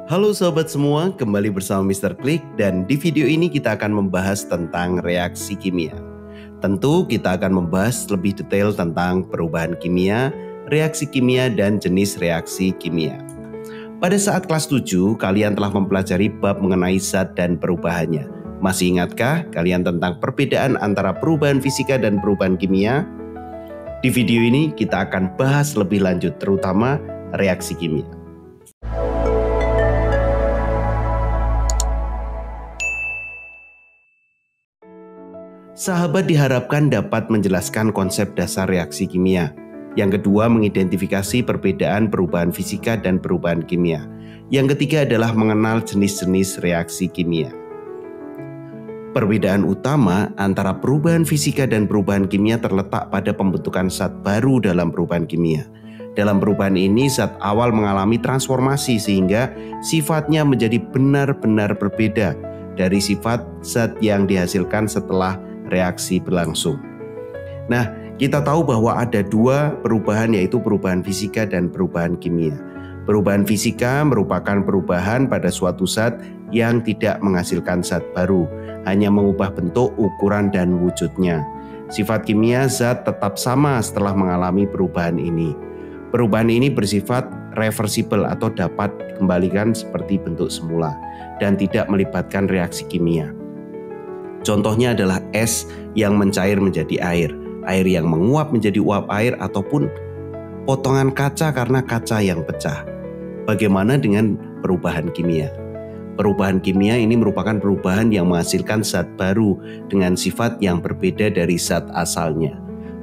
Halo sobat semua, kembali bersama Mr. Klik dan di video ini kita akan membahas tentang reaksi kimia. Tentu kita akan membahas lebih detail tentang perubahan kimia, reaksi kimia dan jenis reaksi kimia. Pada saat kelas 7, kalian telah mempelajari bab mengenai zat dan perubahannya. Masih ingatkah kalian tentang perbedaan antara perubahan fisika dan perubahan kimia? Di video ini kita akan bahas lebih lanjut terutama reaksi kimia. Sahabat diharapkan dapat menjelaskan konsep dasar reaksi kimia. Yang kedua, mengidentifikasi perbedaan perubahan fisika dan perubahan kimia. Yang ketiga adalah mengenal jenis-jenis reaksi kimia. Perbedaan utama antara perubahan fisika dan perubahan kimia terletak pada pembentukan zat baru dalam perubahan kimia. Dalam perubahan ini, zat awal mengalami transformasi sehingga sifatnya menjadi benar-benar berbeda dari sifat zat yang dihasilkan setelah reaksi berlangsung. Nah, kita tahu bahwa ada dua perubahan, yaitu perubahan fisika dan perubahan kimia. Perubahan fisika merupakan perubahan pada suatu zat yang tidak menghasilkan zat baru, hanya mengubah bentuk, ukuran, dan wujudnya. Sifat kimia zat tetap sama setelah mengalami perubahan ini. Perubahan ini bersifat reversibel atau dapat dikembalikan seperti bentuk semula dan tidak melibatkan reaksi kimia. Contohnya adalah es yang mencair menjadi air, air yang menguap menjadi uap air, ataupun potongan kaca karena kaca yang pecah. Bagaimana dengan perubahan kimia? Perubahan kimia ini merupakan perubahan yang menghasilkan zat baru dengan sifat yang berbeda dari zat asalnya.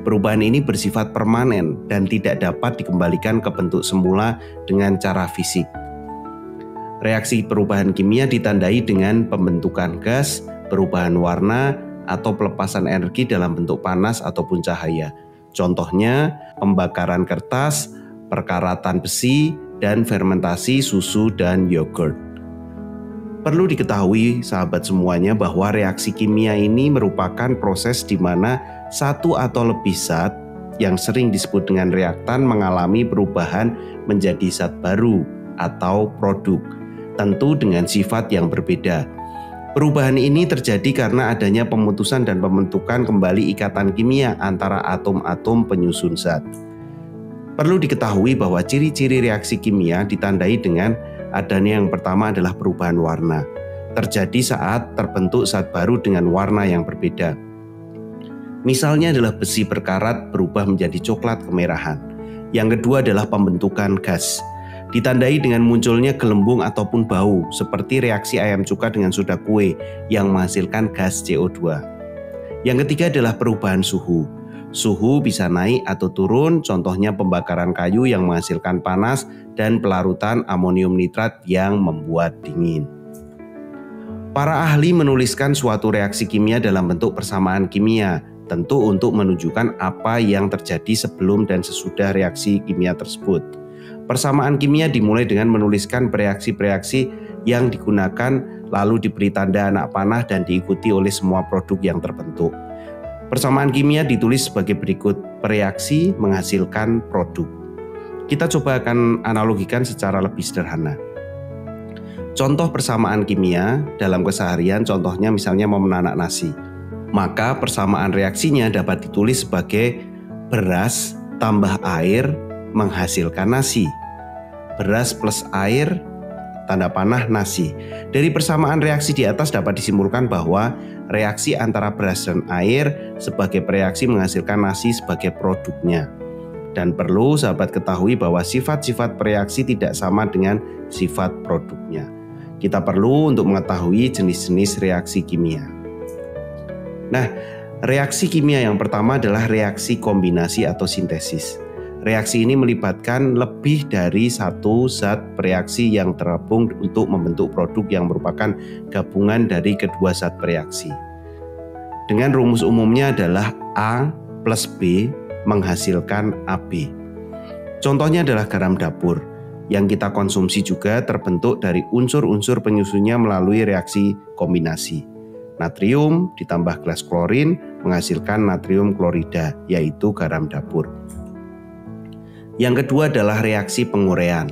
Perubahan ini bersifat permanen dan tidak dapat dikembalikan ke bentuk semula dengan cara fisik. Reaksi perubahan kimia ditandai dengan pembentukan gas, perubahan warna, atau pelepasan energi dalam bentuk panas ataupun cahaya. Contohnya pembakaran kertas, perkaratan besi, dan fermentasi susu dan yogurt. Perlu diketahui sahabat semuanya bahwa reaksi kimia ini merupakan proses di mana satu atau lebih zat yang sering disebut dengan reaktan mengalami perubahan menjadi zat baru atau produk, tentu dengan sifat yang berbeda. Perubahan ini terjadi karena adanya pemutusan dan pembentukan kembali ikatan kimia antara atom-atom penyusun zat. Perlu diketahui bahwa ciri-ciri reaksi kimia ditandai dengan adanya yang pertama adalah perubahan warna. Terjadi saat terbentuk zat baru dengan warna yang berbeda. Misalnya adalah besi berkarat berubah menjadi coklat kemerahan. Yang kedua adalah pembentukan gas. Ditandai dengan munculnya gelembung ataupun bau, seperti reaksi ayam cuka dengan soda kue yang menghasilkan gas CO2. Yang ketiga adalah perubahan suhu. Suhu bisa naik atau turun, contohnya pembakaran kayu yang menghasilkan panas dan pelarutan amonium nitrat yang membuat dingin. Para ahli menuliskan suatu reaksi kimia dalam bentuk persamaan kimia, tentu untuk menunjukkan apa yang terjadi sebelum dan sesudah reaksi kimia tersebut. Persamaan kimia dimulai dengan menuliskan reaksi-reaksi yang digunakan, lalu diberi tanda anak panah dan diikuti oleh semua produk yang terbentuk. Persamaan kimia ditulis sebagai berikut: reaksi menghasilkan produk. Kita coba akan analogikan secara lebih sederhana. Contoh persamaan kimia dalam keseharian, contohnya misalnya mau menanak nasi. Maka persamaan reaksinya dapat ditulis sebagai beras tambah air menghasilkan nasi. Beras plus air, tanda panah, nasi. Dari persamaan reaksi di atas dapat disimpulkan bahwa reaksi antara beras dan air sebagai reaksi menghasilkan nasi sebagai produknya. Dan perlu sahabat ketahui bahwa sifat-sifat reaksi tidak sama dengan sifat produknya. Kita perlu untuk mengetahui jenis-jenis reaksi kimia. Nah, reaksi kimia yang pertama adalah reaksi kombinasi atau sintesis. Reaksi ini melibatkan lebih dari satu zat bereaksi yang tergabung untuk membentuk produk yang merupakan gabungan dari kedua zat bereaksi. Dengan rumus umumnya adalah A plus B menghasilkan AB. Contohnya adalah garam dapur yang kita konsumsi juga terbentuk dari unsur-unsur penyusunnya melalui reaksi kombinasi. Natrium ditambah gelas klorin menghasilkan natrium klorida, yaitu garam dapur. Yang kedua adalah reaksi penguraian.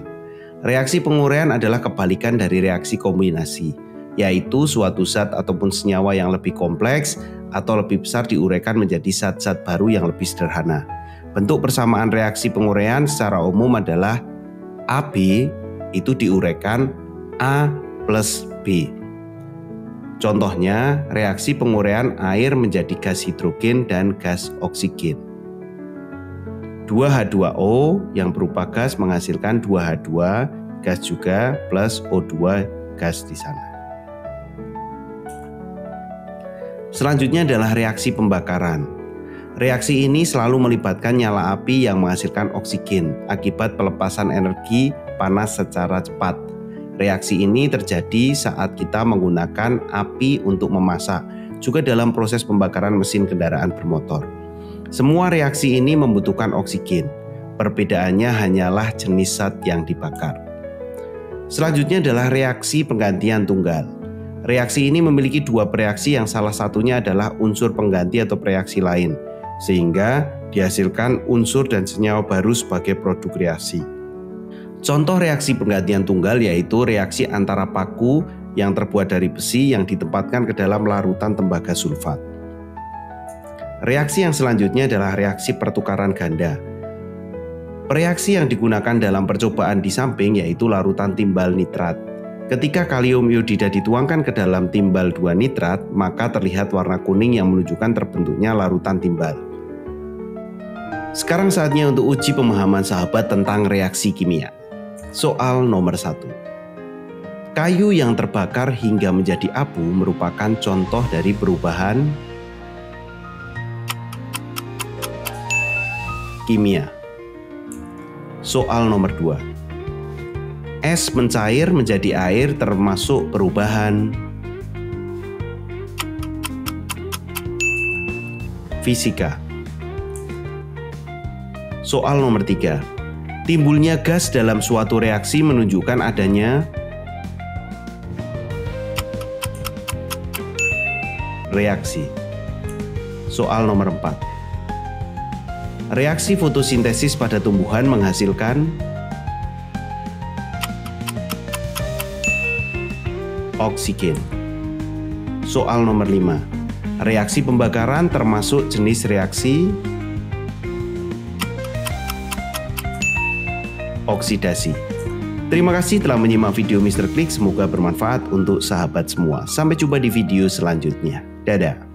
Reaksi penguraian adalah kebalikan dari reaksi kombinasi, yaitu suatu zat ataupun senyawa yang lebih kompleks atau lebih besar diuraikan menjadi zat-zat baru yang lebih sederhana. Bentuk persamaan reaksi penguraian secara umum adalah AB itu diuraikan A plus B. Contohnya, reaksi penguraian air menjadi gas hidrogen dan gas oksigen. 2H2O yang berupa gas menghasilkan 2H2 gas juga plus O2 gas di sana. Selanjutnya adalah reaksi pembakaran. Reaksi ini selalu melibatkan nyala api yang menghasilkan oksigen akibat pelepasan energi panas secara cepat. Reaksi ini terjadi saat kita menggunakan api untuk memasak, juga dalam proses pembakaran mesin kendaraan bermotor. Semua reaksi ini membutuhkan oksigen. Perbedaannya hanyalah jenis zat yang dibakar. Selanjutnya adalah reaksi penggantian tunggal. Reaksi ini memiliki dua reaksi yang salah satunya adalah unsur pengganti atau reaksi lain, sehingga dihasilkan unsur dan senyawa baru sebagai produk reaksi. Contoh reaksi penggantian tunggal yaitu reaksi antara paku yang terbuat dari besi yang ditempatkan ke dalam larutan tembaga sulfat. Reaksi yang selanjutnya adalah reaksi pertukaran ganda. Reaksi yang digunakan dalam percobaan di samping yaitu larutan timbal nitrat. Ketika kalium iodida dituangkan ke dalam timbal 2 nitrat, maka terlihat warna kuning yang menunjukkan terbentuknya larutan timbal. Sekarang saatnya untuk uji pemahaman sahabat tentang reaksi kimia. Soal nomor 1. Kayu yang terbakar hingga menjadi abu merupakan contoh dari perubahan kimia. Soal nomor 2. Es mencair menjadi air termasuk perubahan fisika. Soal nomor 3. Timbulnya gas dalam suatu reaksi menunjukkan adanya reaksi. Soal nomor 4. Reaksi fotosintesis pada tumbuhan menghasilkan oksigen. Soal nomor 5. Reaksi pembakaran termasuk jenis reaksi oksidasi. Terima kasih telah menyimak video Mr. Klik, semoga bermanfaat untuk sahabat semua. Sampai jumpa di video selanjutnya. Dadah.